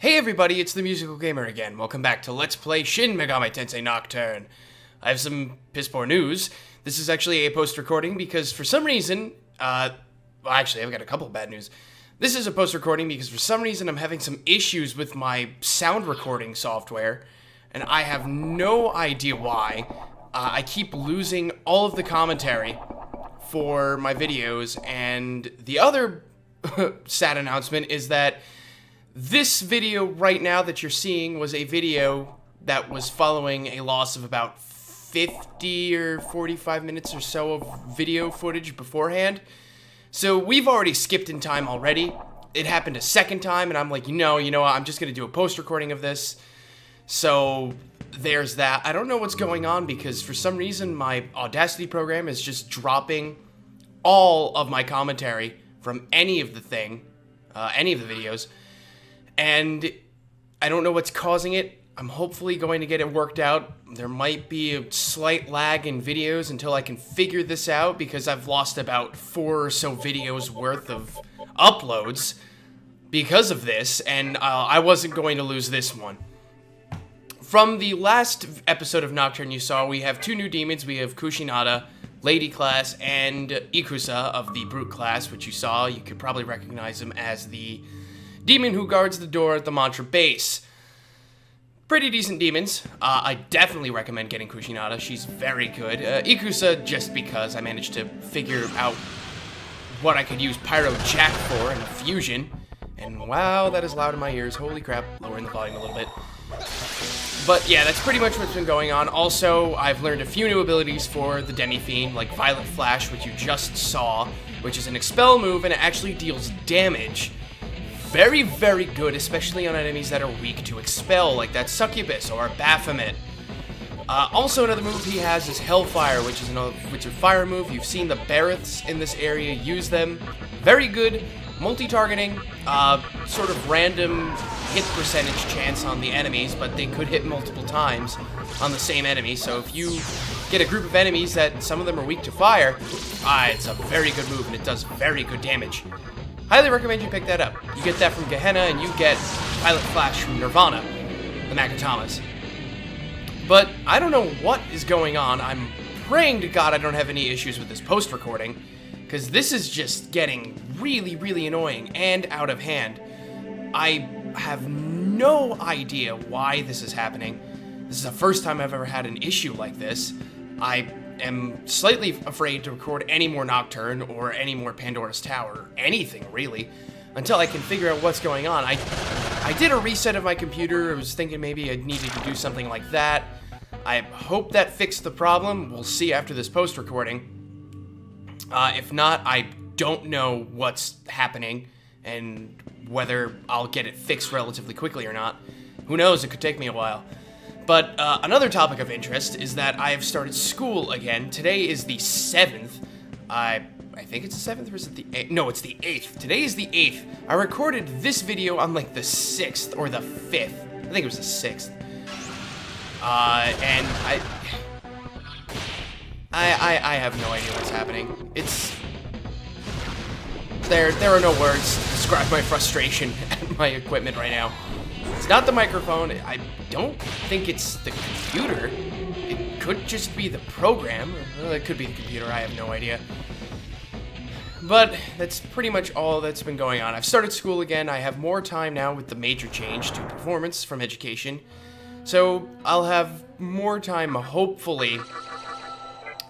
Hey everybody, it's the Musical Gamer again. Welcome back to Let's Play Shin Megami Tensei Nocturne. I have some piss-poor news. This is actually a post-recording because for some reason, well actually I've got a couple of bad news. This is a post-recording because for some reason I'm having some issues with my sound recording software, and I have no idea why. I keep losing all of the commentary for my videos, and the other sad announcement is that this video right now that you're seeing was a video that was following a loss of about 50 or 45 minutes or so of video footage beforehand. So we've already skipped in time already. It happened a second time, and I'm like, you know what, I'm just going to do a post-recording of this. So there's that. I don't know what's going on because for some reason my Audacity program is just dropping all of my commentary from any of the videos. And I don't know what's causing it. I'm hopefully going to get it worked out. There might be a slight lag in videos until I can figure this out because I've lost about 4 or so videos worth of uploads because of this, and I wasn't going to lose this one. From the last episode of Nocturne you saw, we have 2 new demons. We have Kushinada, Lady class, and Ikusa of the Brute class, which you saw. You could probably recognize him as the demon who guards the door at the Mantra base. Pretty decent demons. I definitely recommend getting Kushinada. She's very good. Ikusa, just because I managed to figure out what I could use Pyro Jack for in a fusion. And wow, that is loud in my ears. Holy crap. Lowering the volume a little bit. But yeah, that's pretty much what's been going on. Also, I've learned a few new abilities for the Demi-Fiend, like Violet Flash, which you just saw, which is an expel move, and it actually deals damage. Very, very good, especially on enemies that are weak to expel, like that Succubus or Baphomet. Also, another move he has is Hellfire, which is a fire move. You've seen the Bariths in this area use them. Very good, multi-targeting, sort of random hit percentage chance on the enemies, but they could hit multiple times on the same enemy. So if you get a group of enemies that some of them are weak to fire, it's a very good move and it does very good damage. Highly recommend you pick that up. You get that from Gehenna, and you get Violet Flash from Nirvana, the Nakatamas. But I don't know what is going on. I'm praying to God I don't have any issues with this post-recording, because this is just getting really, really annoying and out of hand. I have no idea why this is happening. This is the first time I've ever had an issue like this. I am slightly afraid to record any more Nocturne or any more Pandora's Tower, anything really, until I can figure out what's going on. I did a reset of my computer. I was thinking maybe I needed to do something like that. I hope that fixed the problem. We'll see after this post-recording. If not, I don't know what's happening and whether I'll get it fixed relatively quickly or not. Who knows, it could take me a while. But another topic of interest is that I have started school again. Today is the 7th. I think it's the 7th, or is it the 8th? No, it's the 8th. Today is the 8th. I recorded this video on like the 6th or the 5th. I think it was the 6th. And I have no idea what's happening. There are no words to describe my frustration at my equipment right now. It's not the microphone. I don't think it's the computer. It could just be the program. It could be the computer. I have no idea. But that's pretty much all that's been going on. I've started school again. I have more time now with the major change to performance from education. So I'll have more time, hopefully,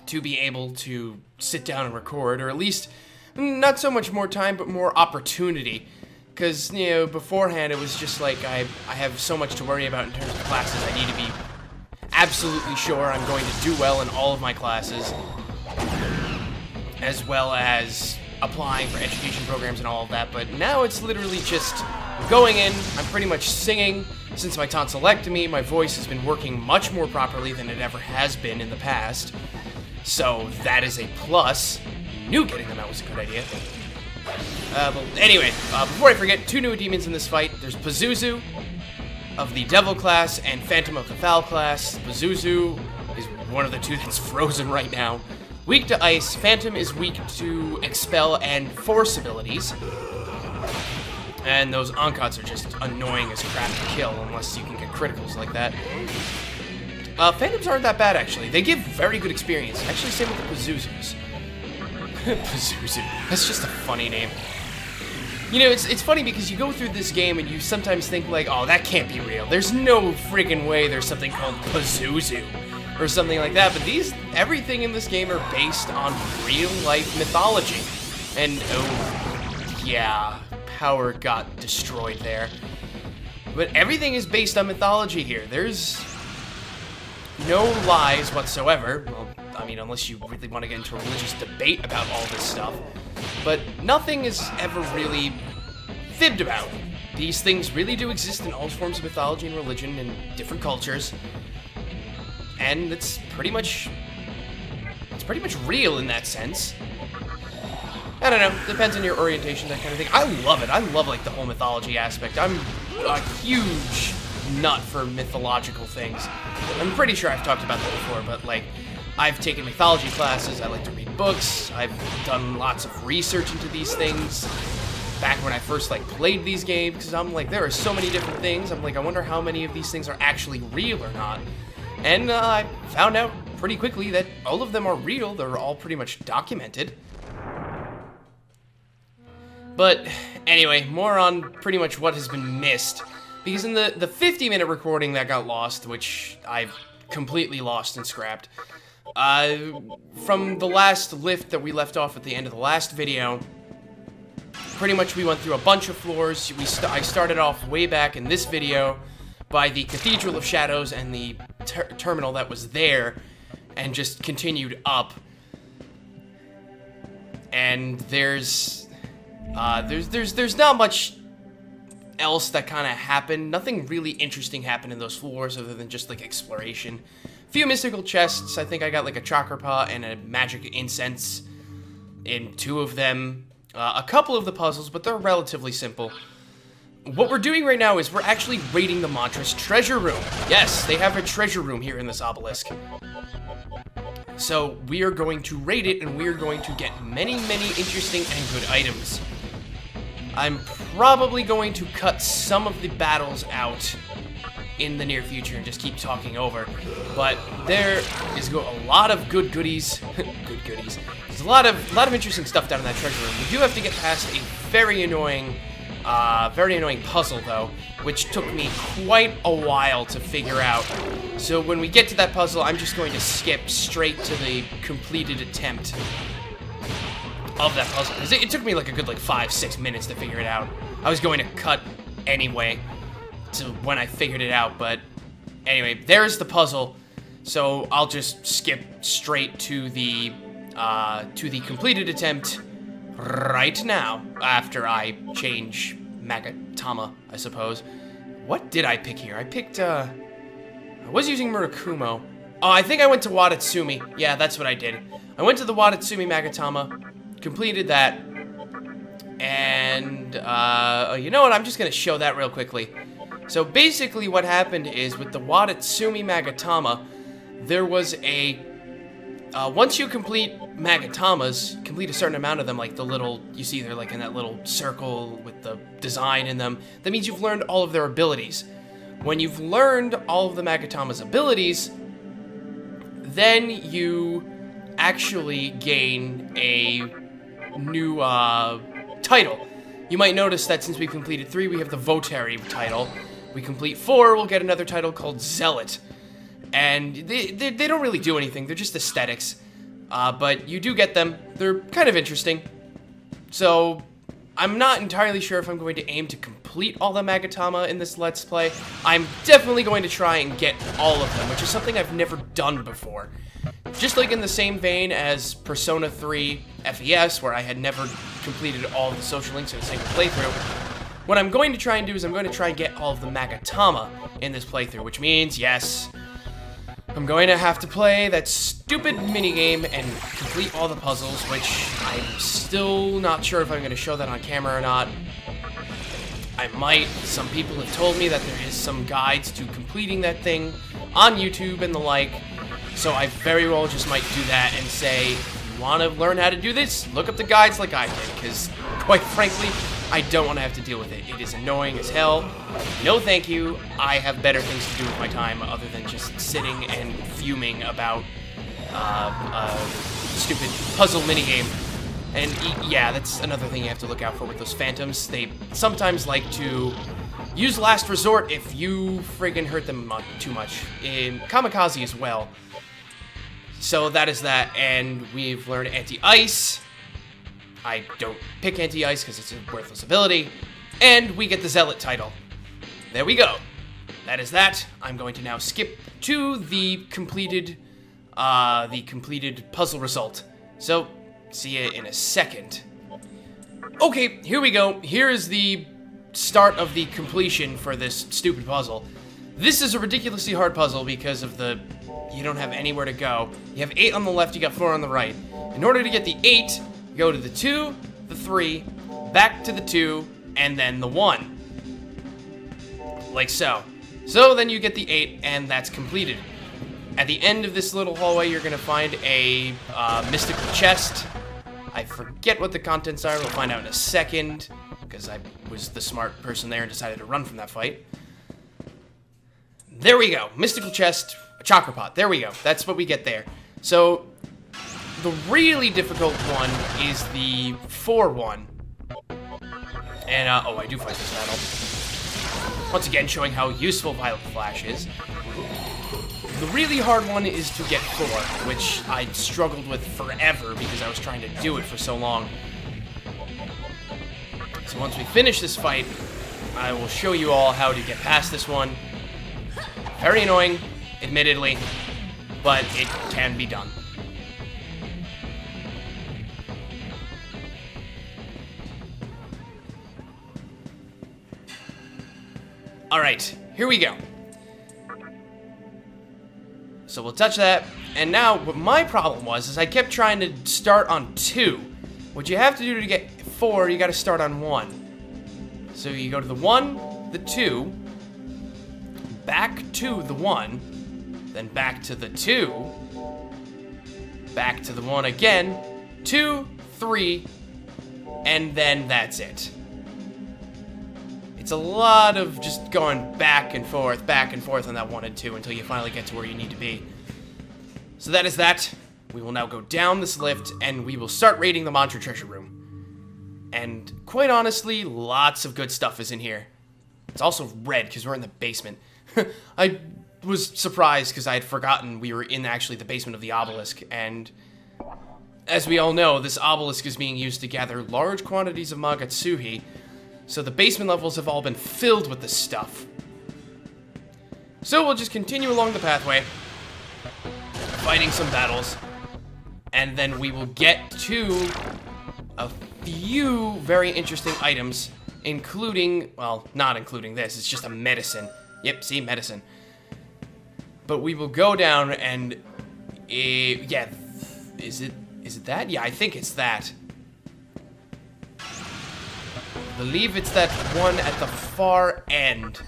to be able to sit down and record, or at least not so much more time, but more opportunity. Because, beforehand it was just like I have so much to worry about in terms of classes. I need to be absolutely sure I'm going to do well in all of my classes, as well as applying for education programs and all of that. But now it's literally just going in, I'm pretty much singing. Since my tonsillectomy, my voice has been working much more properly than it ever has been in the past. So that is a plus. I knew getting them out was a good idea. But anyway, before I forget, 2 new demons in this fight. There's Pazuzu of the Devil class and Phantom of the Foul class. Pazuzu is one of the 2 that's frozen right now. Weak to ice. Phantom is weak to expel and force abilities. And those Oncots are just annoying as crap to kill unless you can get criticals like that. Phantoms aren't that bad, actually. They give very good experience. Actually, same with the Pazuzus. Pazuzu. That's just a funny name. You know, it's funny because you go through this game and you sometimes think like, oh, that can't be real. There's no friggin' way there's something called Pazuzu or something like that. But everything in this game are based on real-life mythology. And, oh, yeah, power got destroyed there. But everything is based on mythology here. There's no lies whatsoever. Well, I mean, unless you really want to get into a religious debate about all this stuff. But nothing is ever really fibbed about. These things really do exist in all forms of mythology and religion in different cultures. And it's pretty much real in that sense. I don't know, depends on your orientation, that kind of thing. I love it. I love, like, the whole mythology aspect. I'm a huge nut for mythological things. I'm pretty sure I've talked about that before, but, like, I've taken mythology classes, I like to read books, I've done lots of research into these things back when I first, like, played these games, because I'm like, there are so many different things. I'm like, I wonder how many of these things are actually real or not. And I found out pretty quickly that all of them are real. They're all pretty much documented. But anyway, more on pretty much what has been missed. Because in the 50-minute recording that got lost, which I've completely lost and scrapped, from the last lift that we left off at the end of the last video, pretty much we went through a bunch of floors. I started off way back in this video by the Cathedral of Shadows and the terminal that was there, and just continued up. And there's not much else that kind of happened. Nothing really interesting happened in those floors other than just, like, exploration. A few mystical chests. I think I got, like, a chakra pot and a magic incense in 2 of them. A couple of the puzzles, but they're relatively simple. What we're doing right now is we're actually raiding the Mantras treasure room. Yes, they have a treasure room here in this obelisk. So we are going to raid it, and we are going to get many, many interesting and good items. I'm probably going to cut some of the battles out in the near future and just keep talking over. But there is a lot of good goodies. Good goodies. There's a lot of interesting stuff down in that treasure room. We do have to get past a very annoying puzzle, though, which took me quite a while to figure out. So when we get to that puzzle, I'm just going to skip straight to the completed attempt of that puzzle, because it took me like a good 5-6 minutes to figure it out. I was going to cut anyway to when I figured it out, but anyway, there's the puzzle. So I'll just skip straight to the completed attempt right now, after I change Magatama, I suppose. What did I pick here? I picked, I was using Murakumo. Oh, I think I went to Watatsumi. Yeah, that's what I did. I went to the Watatsumi Magatama, completed that, and, you know what? I'm just gonna show that real quickly. So basically what happened is, with the Watatsumi Magatama, there was a once you complete Magatamas, complete a certain amount of them, like the little, you see they're like in that little circle with the design in them, that means you've learned all of their abilities. When you've learned all of the Magatama's abilities, then you actually gain a new title. You might notice that since we've completed 3, we have the Votary title. We complete 4, we'll get another title called Zealot. And they don't really do anything, they're just aesthetics. But you do get them, they're kind of interesting. So, I'm not entirely sure if I'm going to aim to complete all the Magatama in this Let's Play. I'm definitely going to try and get all of them, which is something I've never done before. Just like in the same vein as Persona 3 FES, where I had never completed all of the social links in a single playthrough. What I'm going to try and do is I'm going to try and get all of the Magatama in this playthrough, which means, yes, I'm going to have to play that stupid minigame and complete all the puzzles, which I'm still not sure if I'm going to show that on camera or not. I might. Some people have told me that there is some guides to completing that thing on YouTube and the like, so I very well just might do that and say, if you want to learn how to do this, look up the guides like I did, because quite frankly, I don't want to have to deal with it. It is annoying as hell. No thank you. I have better things to do with my time other than just sitting and fuming about a stupid puzzle minigame. And yeah, that's another thing you have to look out for with those phantoms. They sometimes like to use last resort if you friggin' hurt them too much. In Kamikaze as well. So that is that, and we've learned anti-ice. I don't pick anti-ice because it's a worthless ability. And we get the Zealot title. There we go. That is that. I'm going to now skip to the completed puzzle result. So, see you in a second. Okay, here we go. Here is the start of the completion for this stupid puzzle. This is a ridiculously hard puzzle because of the... You don't have anywhere to go. You have 8 on the left, you got 4 on the right. In order to get the 8, you go to the 2, the 3, back to the 2, and then the 1. Like so. So then you get the 8, and that's completed. At the end of this little hallway, you're gonna find a mystical chest. I forget what the contents are, we'll find out in a second, because I was the smart person there and decided to run from that fight. There we go, mystical chest, a chakra pot, there we go, that's what we get there. So, the really difficult one is the 4 one. And, oh, I do fight this battle. Once again, showing how useful Violet Flash is. The really hard one is to get 4, which I struggled with forever because I was trying to do it for so long. So once we finish this fight, I will show you all how to get past this one. Very annoying, admittedly, but it can be done. Alright, here we go. So we'll touch that, and now what my problem was is I kept trying to start on 2. What you have to do to get 4, you gotta start on 1. So you go to the 1, the 2, back to the 1, then back to the 2, back to the 1 again, 2, 3, and then that's it. It's a lot of just going back and forth on that 1 and 2 until you finally get to where you need to be. So that is that. We will now go down this lift and we will start raiding the Mantra Treasure Room. And quite honestly, lots of good stuff is in here. It's also red because we're in the basement. I was surprised because I had forgotten we were in actually the basement of the obelisk, and as we all know, this obelisk is being used to gather large quantities of Magatsuhi. So the basement levels have all been filled with this stuff. So we'll just continue along the pathway, fighting some battles, and then we will get to a few very interesting items, including, well, not including this, it's just a medicine. Yep, see, medicine. But we will go down and, yeah, is it that? Yeah, I think it's that. I believe it's that one at the far end.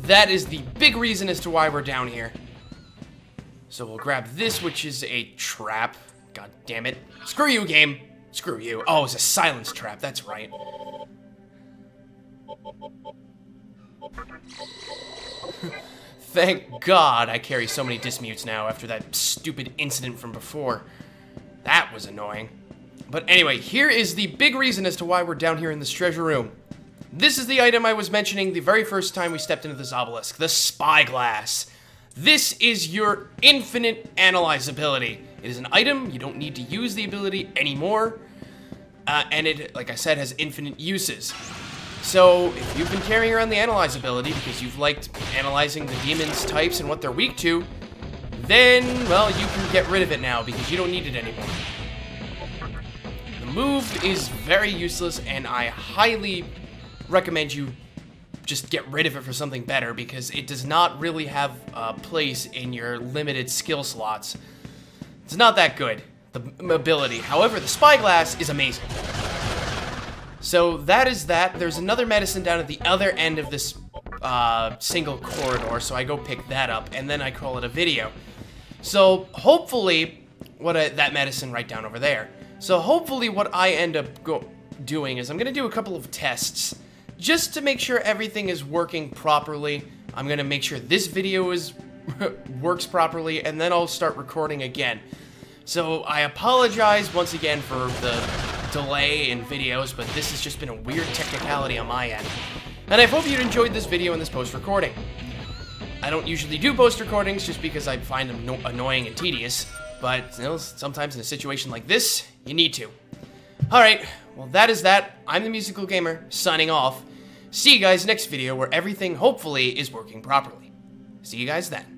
That is the big reason as to why we're down here. So we'll grab this, which is a trap. God damn it. Screw you, game. Screw you. Oh, it's a silence trap. That's right. Thank God I carry so many dismutes now after that stupid incident from before. That was annoying. But anyway, here is the big reason as to why we're down here in this treasure room. This is the item I was mentioning the very first time we stepped into this obelisk, the spyglass. This is your infinite analyze ability. It is an item, you don't need to use the ability anymore, and it, like I said, has infinite uses. So, if you've been carrying around the analyze ability because you've liked analyzing the demon's types and what they're weak to, then, well, you can get rid of it now because you don't need it anymore. Move is very useless, and I highly recommend you just get rid of it for something better because it does not really have a place in your limited skill slots. It's not that good, the ability. However, the spyglass is amazing. So that is that. There's another medicine down at the other end of this single corridor, so I go pick that up, and then I call it a video. So hopefully, that medicine right down over there. So hopefully what I end up doing is I'm going to do a couple of tests just to make sure everything is working properly. I'm going to make sure this video works properly, and then I'll start recording again. So I apologize once again for the delay in videos, but this has just been a weird technicality on my end. And I hope you enjoyed this video and this post-recording. I don't usually do post-recordings just because I find them annoying and tedious, but you know, sometimes in a situation like this, you need to. Alright, well that is that. I'm the Musical Gamer, signing off. See you guys next video where everything hopefully is working properly. See you guys then.